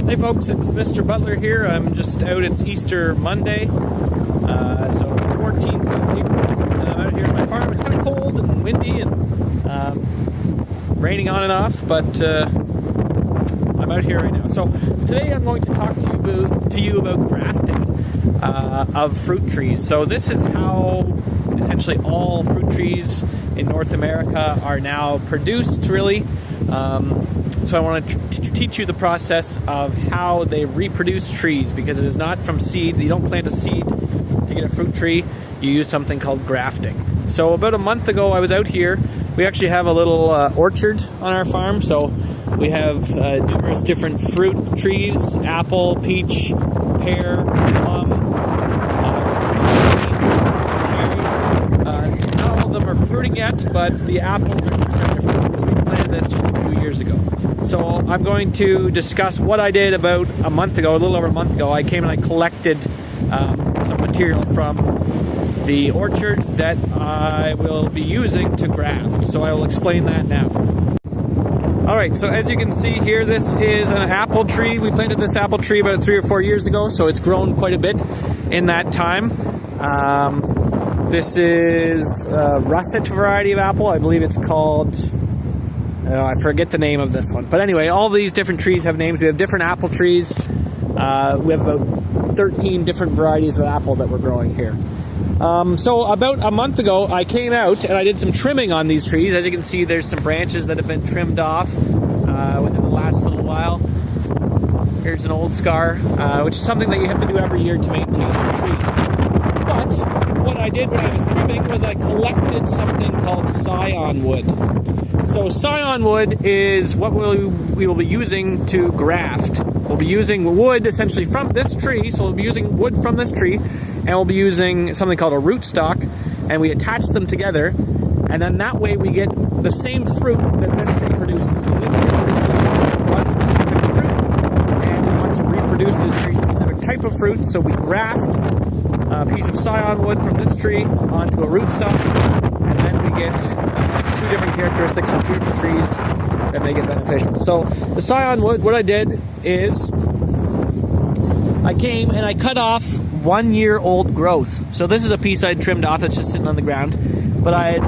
Hey folks, it's Mr. Butler here. I'm just out. It's Easter Monday, so 14th of April. I'm out here at my farm. It's kind of cold and windy and raining on and off, but I'm out here right now. So today I'm going to talk to you about grafting of fruit trees. So this is how essentially all fruit trees in North America are now produced, really. So I want to teach you the process of how they reproduce trees, because it is not from seed. You don't plant a seed to get a fruit tree. You use something called grafting. So about a month ago I was out here. We actually have a little orchard on our farm. So we have numerous different fruit trees: apple, peach, pear, plum, cherry. Not all of them are fruiting yet, but the apples are starting to fruit because we planted this just a few years ago. So I'm going to discuss what I did about a month ago, a little over a month ago. I came and I collected some material from the orchard that I will be using to graft. So I will explain that now. Alright, so as you can see here, this is an apple tree. We planted this apple tree about 3 or 4 years ago, so it's grown quite a bit in that time. This is a russet variety of apple. I believe it's called... I forget the name of this one. But anyway, all these different trees have names. We have different apple trees. We have about 13 different varieties of apple that we're growing here. So about a month ago, I came out and I did some trimming on these trees. As you can see, there's some branches that have been trimmed off within the last little while. Here's an old scar, which is something that you have to do every year to maintain your trees. But what I did when I was trimming was I collected something called scion wood. So scion wood is what we will be using to graft. We'll be using wood essentially from this tree, so we'll be using wood from this tree, and we'll be using something called a rootstock, and we attach them together, and then that way we get the same fruit that this tree produces. So this tree produces one specific type of fruit, and we want to reproduce this tree specific type of fruit, so we graft a piece of scion wood from this tree onto a rootstock, and then we get two different characteristics from two different trees that make it beneficial. So the scion wood, what I did is I came and I cut off 1 year old growth. So this is a piece I trimmed off that's just sitting on the ground, but I had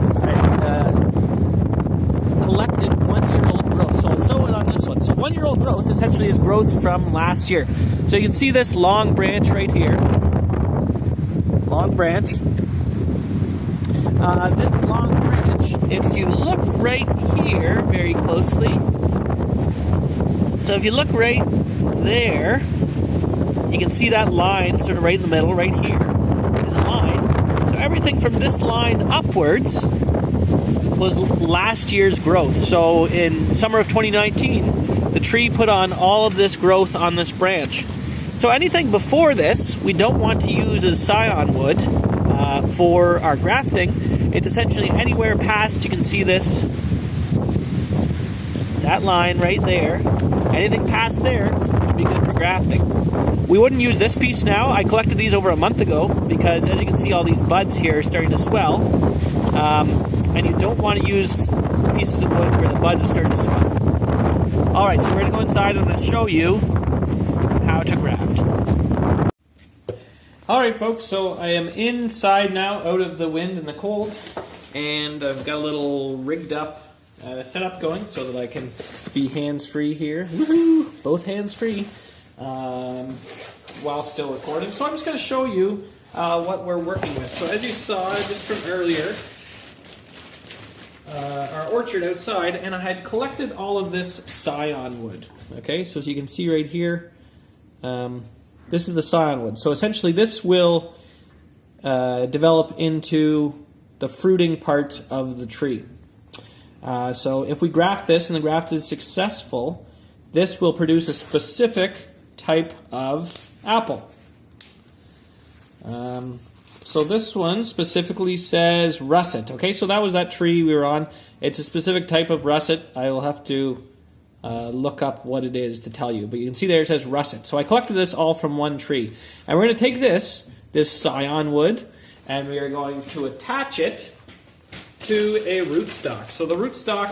collected 1 year old growth. So I'll sew it on this one. So 1 year old growth essentially is growth from last year. So you can see this long branch right here. Long branch. This long branch, if you look right here very closely, so if you look right there, you can see that line sort of right in the middle, right here is a line. So everything from this line upwards was last year's growth. So in summer of 2019, the tree put on all of this growth on this branch. So anything before this, we don't want to use as scion wood for our grafting. It's essentially anywhere past, you can see this, that line right there. Anything past there would be good for grafting. We wouldn't use this piece now. I collected these over a month ago because, as you can see, all these buds here are starting to swell. And you don't want to use pieces of wood where the buds are starting to swell. Alright, so we're going to go inside and I'm going to show you how to graft. Alright folks, so I am inside now, out of the wind and the cold, and I've got a little rigged up setup going so that I can be hands-free here. Woohoo! Both hands-free while still recording. So I'm just going to show you what we're working with. So as you saw just from earlier, our orchard outside, and I had collected all of this scion wood. Okay, so as you can see right here, this is the scion wood. So essentially this will develop into the fruiting part of the tree. So if we graft this and the graft is successful, this will produce a specific type of apple. So this one specifically says russet. Okay, so that was that tree we were on. It's a specific type of russet. I will have to look up what it is to tell you. But you can see there it says russet. So I collected this all from one tree. And we're going to take this scion wood, and we are going to attach it to a rootstock. So the rootstock,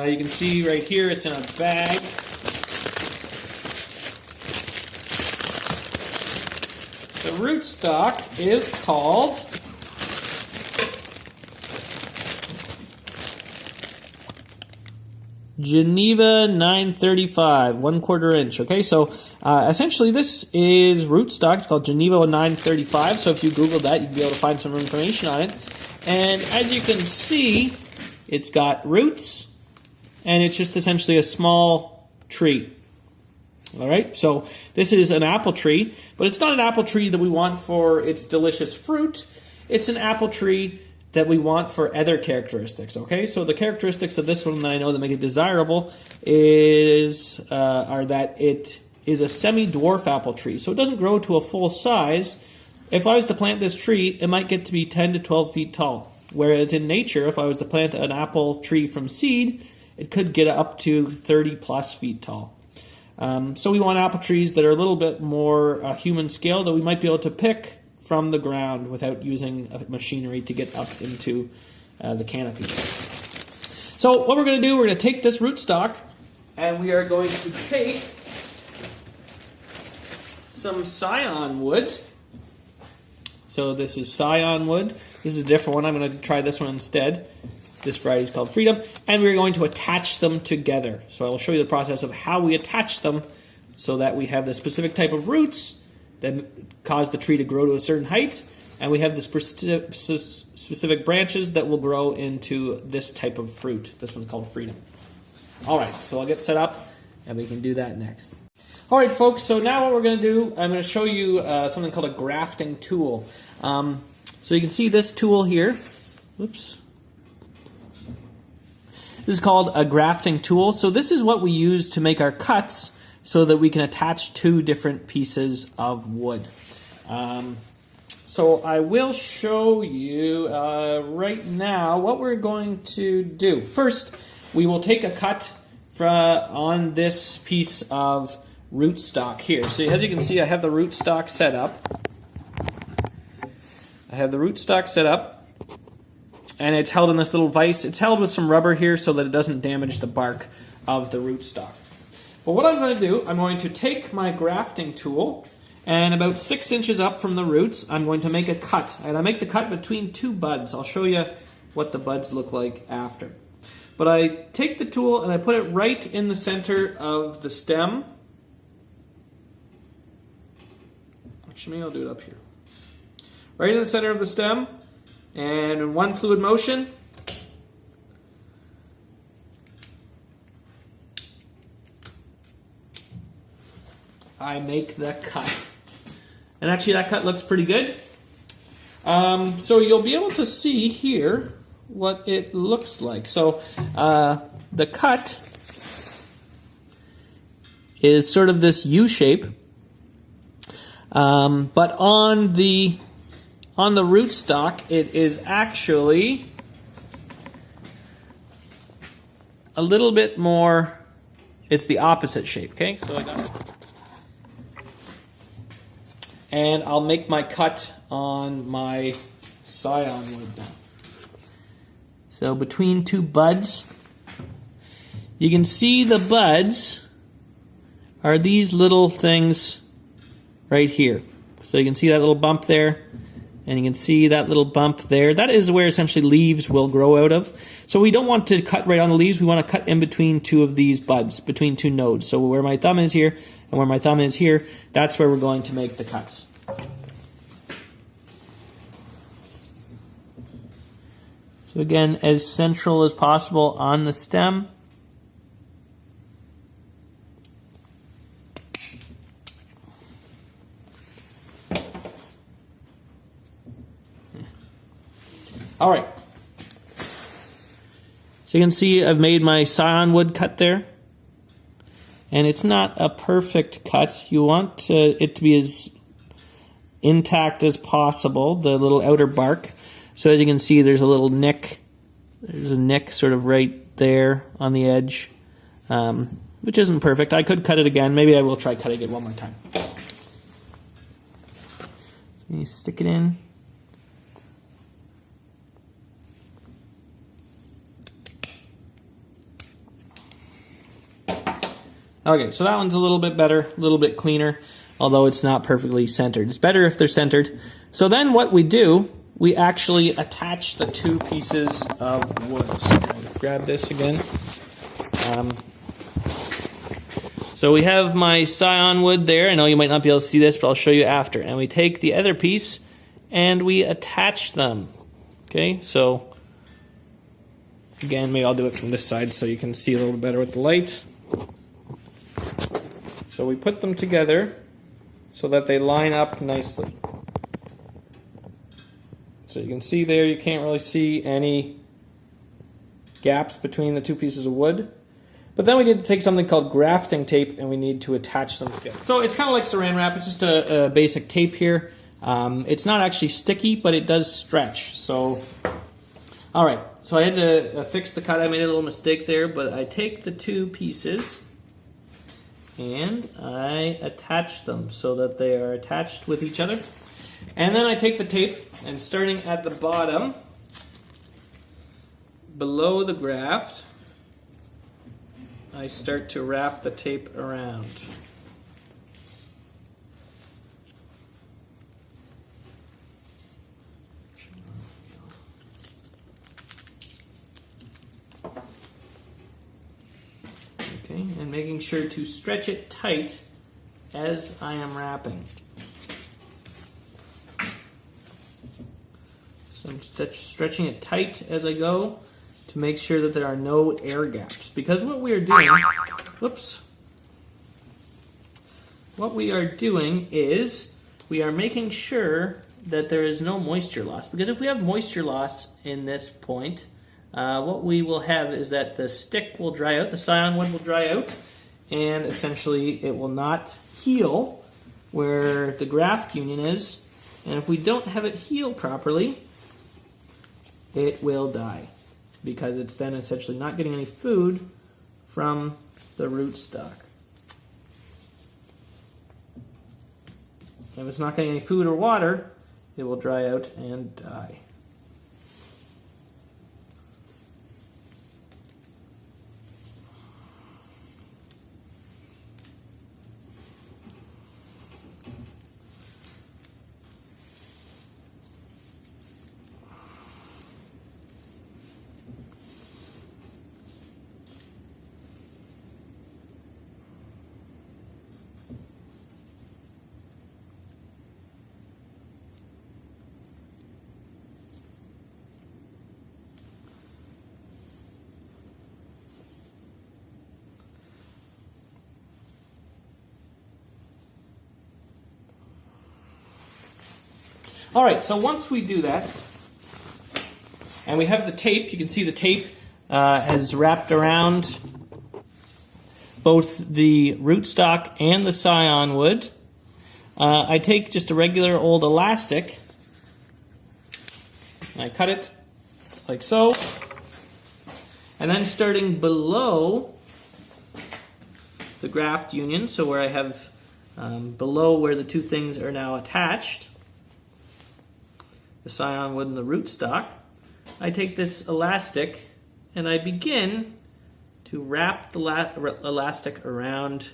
you can see right here, it's in a bag. The rootstock is called Geneva 935, 1/4 inch. Okay, so essentially this is rootstock. It's called Geneva 935. So if you Google that, you'd be able to find some information on it. And as you can see, it's got roots, and it's just essentially a small tree. All right, so this is an apple tree, but it's not an apple tree that we want for its delicious fruit. It's an apple tree that we want for other characteristics, okay? So the characteristics of this one that I know that make it desirable are that it is a semi-dwarf apple tree. So it doesn't grow to a full size. If I was to plant this tree, it might get to be 10 to 12 feet tall. Whereas in nature, if I was to plant an apple tree from seed, it could get up to 30 plus feet tall. So we want apple trees that are a little bit more human scale, that we might be able to pick from the ground without using machinery to get up into the canopy. So what we're going to do, we're going to take this rootstock and we are going to take some scion wood. So this is scion wood. This is a different one. I'm going to try this one instead. This variety is called Freedom. And we're going to attach them together. So I will show you the process of how we attach them so that we have the specific type of roots that cause the tree to grow to a certain height, and we have the specific branches that will grow into this type of fruit. This one's called Freedom. All right, so I'll get set up, and we can do that next. All right, folks, so now what we're going to do, I'm going to show you something called a grafting tool. So you can see this tool here. Whoops. This is called a grafting tool. So this is what we use to make our cuts so that we can attach two different pieces of wood. So I will show you right now what we're going to do. First, we will take a cut on this piece of rootstock here. So as you can see, I have the rootstock set up. And it's held in this little vise. It's held with some rubber here so that it doesn't damage the bark of the rootstock. But what I'm going to do, I'm going to take my grafting tool, and about 6 inches up from the roots, I'm going to make a cut. And I make the cut between two buds. I'll show you what the buds look like after. But I take the tool and I put it right in the center of the stem. Actually, maybe I'll do it up here. Right in the center of the stem, and in one fluid motion, I make the cut. And actually that cut looks pretty good. So you'll be able to see here what it looks like. So the cut is sort of this U shape. But on the rootstock, it is actually a little bit more, it's the opposite shape, okay? So I got it. And I'll make my cut on my scion wood now. So between two buds, you can see the buds are these little things right here. So you can see that little bump there, and you can see that little bump there. That is where essentially leaves will grow out of. So we don't want to cut right on the leaves. We want to cut in between two of these buds, between two nodes. So where my thumb is here and where my thumb is here, that's where we're going to make the cuts. So again, as central as possible on the stem. All right. So you can see I've made my scion wood cut there. And it's not a perfect cut. You want it to be as intact as possible, the little outer bark. So as you can see, there's a little nick. There's a nick sort of right there on the edge, which isn't perfect. I could cut it again. Maybe I will try cutting it one more time. You stick it in. Okay, so that one's a little bit better, a little bit cleaner. although it's not perfectly centered. It's better if they're centered. So then what we do, we actually attach the two pieces of wood. So grab this again. So we have my scion wood there. I know you might not be able to see this, but I'll show you after. And we take the other piece and we attach them. Okay, so again, maybe I'll do it from this side so you can see a little better with the light. So we put them together so that they line up nicely. So you can see there, you can't really see any gaps between the two pieces of wood. But then we need to take something called grafting tape and we need to attach them together. So it's kind of like saran wrap, it's just a basic tape here. It's not actually sticky, but it does stretch. So, alright, so I had to fix the cut. I made a little mistake there, but I take the two pieces and I attach them so that they are attached with each other. And then I take the tape and starting at the bottom, below the graft, I start to wrap the tape around. Okay, and making sure to stretch it tight as I am wrapping. So I'm stretching it tight as I go to make sure that there are no air gaps. Because what we are doing, what we are doing is we are making sure that there is no moisture loss. Because if we have moisture loss in this point, what we will have is that the stick will dry out, the scion wood will dry out, and essentially it will not heal where the graft union is. And if we don't have it heal properly, it will die, because it's then essentially not getting any food from the rootstock. If it's not getting any food or water, it will dry out and die. All right, so once we do that, and we have the tape, you can see the tape has wrapped around both the rootstock and the scion wood. I take just a regular old elastic, and I cut it like so, and then starting below the graft union, so where I have below where the two things are now attached, the scion wood and the rootstock, I take this elastic and I begin to wrap the elastic around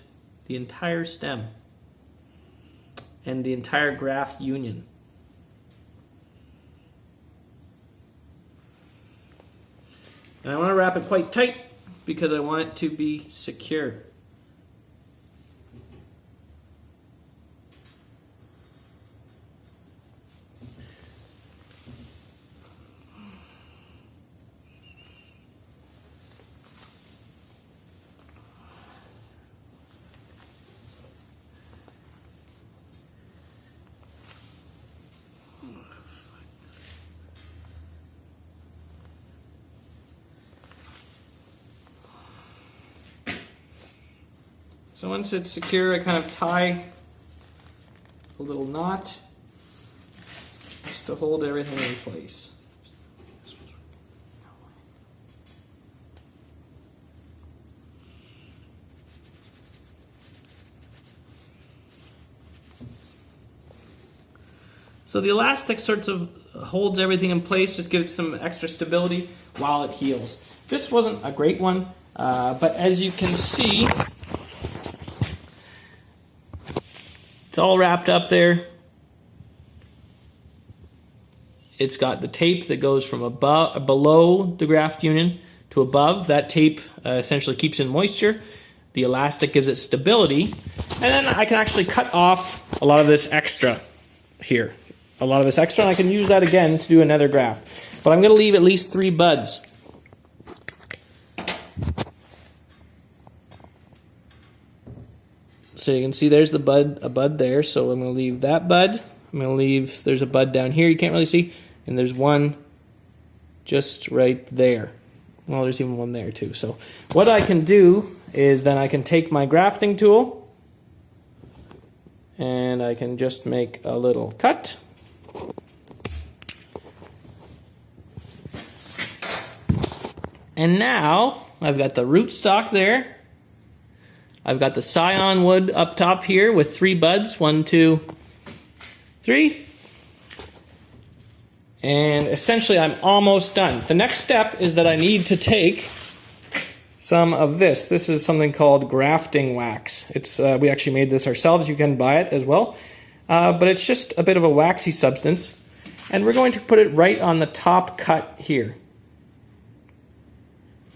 the entire stem and the entire graft union. And I want to wrap it quite tight because I want it to be secure. So once it's secure, I kind of tie a little knot just to hold everything in place. So the elastic sorts of holds everything in place, just gives it some extra stability while it heals. This wasn't a great one, but as you can see, It's all wrapped up there. It's got the tape that goes from above, below the graft union to above. That tape essentially keeps in moisture. The elastic gives it stability. And then I can actually cut off a lot of this extra here. A lot of this extra, and I can use that again to do another graft. But I'm going to leave at least 3 buds. So you can see there's the bud, a bud there. So I'm going to leave that bud. I'm going to leave, there's a bud down here you can't really see. And there's one just right there. Well, there's even one there too. So what I can do is then I can take my grafting tool and I can just make a little cut. And now I've got the rootstock there. I've got the scion wood up top here with 3 buds. 1, 2, 3. And essentially I'm almost done. The next step is that I need to take some of this. This is something called grafting wax. It's we actually made this ourselves. You can buy it as well. But it's just a bit of a waxy substance. And we're going to put it right on the top cut here.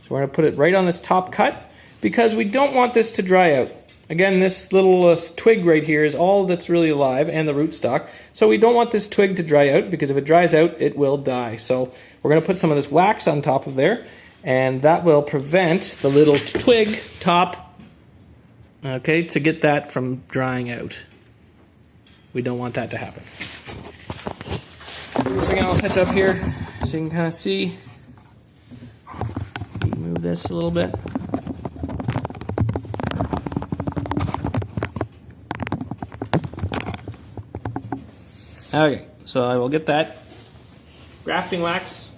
So we're going to put it right on this top cut because we don't want this to dry out. Again, this little twig right here is all that's really alive, and the rootstock. So we don't want this twig to dry out, because if it dries out, it will die. So we're going to put some of this wax on top of there, and that will prevent the little twig top, okay, to get that from drying out. We don't want that to happen. Everything else that's up here, so you can kind of see. Move this a little bit. Okay, so I will get that grafting wax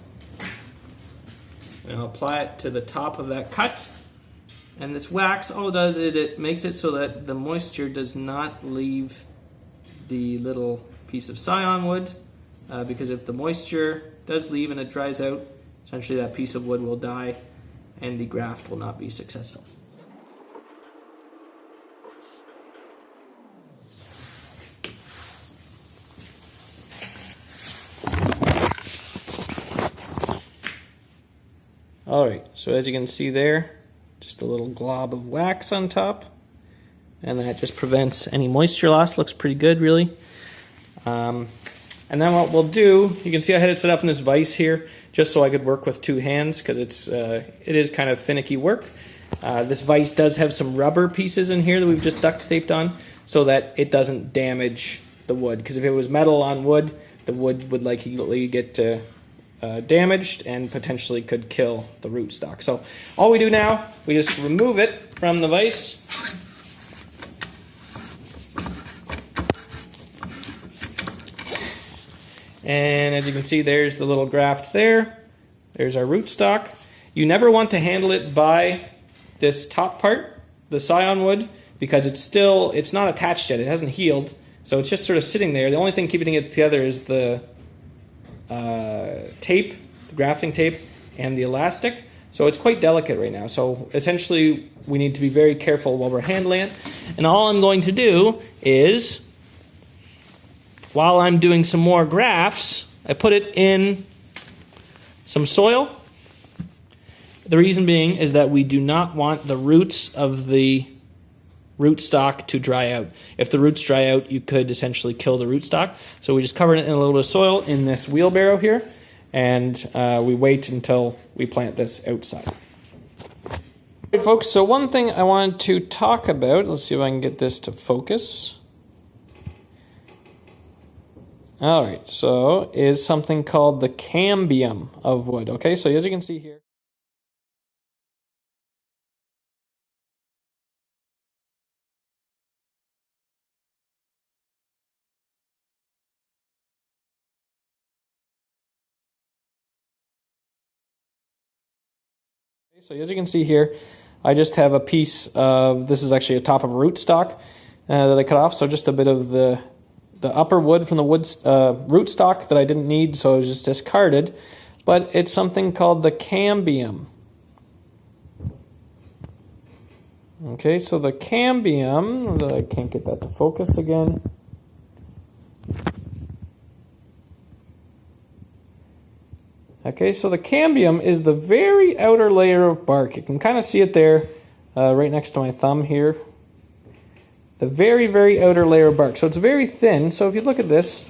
and I'll apply it to the top of that cut. And this wax, all it does is it makes it so that the moisture does not leave the little piece of scion wood, because if the moisture does leave and it dries out, essentially that piece of wood will die and the graft will not be successful. Alright, so as you can see there, just a little glob of wax on top, and that just prevents any moisture loss. Looks pretty good, really. And then what we'll do, you can see I had it set up in this vise here, just so I could work with 2 hands, because it is kind of finicky work. This vise does have some rubber pieces in here that we've just duct taped on, so that it doesn't damage the wood. Because if it was metal on wood, the wood would likely get damaged and potentially could kill the rootstock. So all we do now, we just remove it from the vise. And as you can see, there's the little graft there. There's our rootstock. You never want to handle it by this top part, the scion wood, because it's not attached yet. It hasn't healed. So it's just sort of sitting there. The only thing keeping it together is the tape, the grafting tape, and the elastic. So it's quite delicate right now. So essentially, we need to be very careful while we're handling it. And all I'm going to do is, while I'm doing some more grafts, I put it in some soil. The reason being is that we do not want the roots of the rootstock to dry out. If the roots dry out, you could essentially kill the rootstock. So we just cover it in a little bit of soil in this wheelbarrow here, and we wait until we plant this outside. Right, folks, so one thing I wanted to talk about, let's see if I can get this to focus. All right, so is something called the cambium of wood. Okay, so as you can see here, I just have a piece of, this is actually a top of rootstock that I cut off, so just a bit of the upper wood from the rootstock that I didn't need, so it was just discarded. But it's something called the cambium. Okay, so the cambium, I can't get that to focus again. Okay, so the cambium is the very outer layer of bark. You can kind of see it there right next to my thumb here. The very, very outer layer of bark. So it's very thin. So if you look at this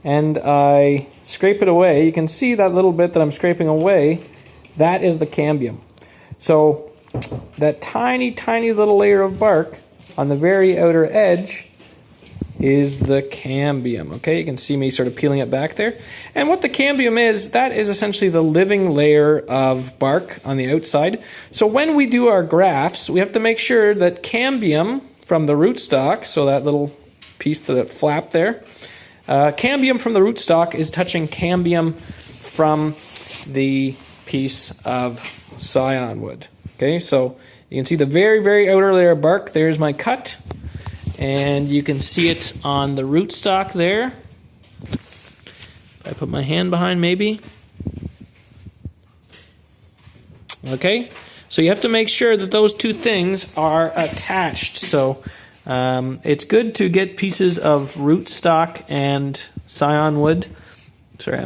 and I scrape it away, you can see that little bit that I'm scraping away. That is the cambium. So that tiny, tiny little layer of bark on the very outer edge is the cambium. Okay, you can see me sort of peeling it back there. And what the cambium is, that is essentially the living layer of bark on the outside. So when we do our grafts, we have to make sure that cambium from the rootstock, so that little piece, that flap there, cambium from the rootstock is touching cambium from the piece of scion wood. Okay, so you can see the very, very outer layer of bark. There's my cut. And you can see it on the rootstock there. If I put my hand behind, maybe. Okay, so you have to make sure that those two things are attached. So it's good to get pieces of rootstock and scion wood. Sorry,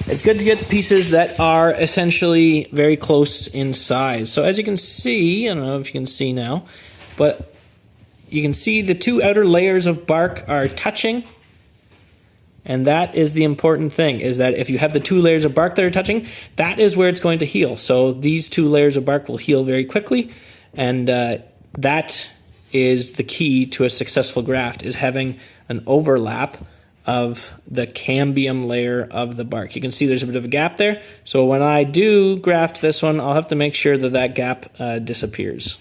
it's good to get pieces that are essentially very close in size. So as you can see, I don't know if you can see now, but you can see the two outer layers of bark are touching, and that is the important thing, is that if you have the two layers of bark that are touching, that is where it's going to heal. So these two layers of bark will heal very quickly, and that is the key to a successful graft, is having an overlap of the cambium layer of the bark. You can see there's a bit of a gap there, so when I do graft this one, I'll have to make sure that that gap disappears.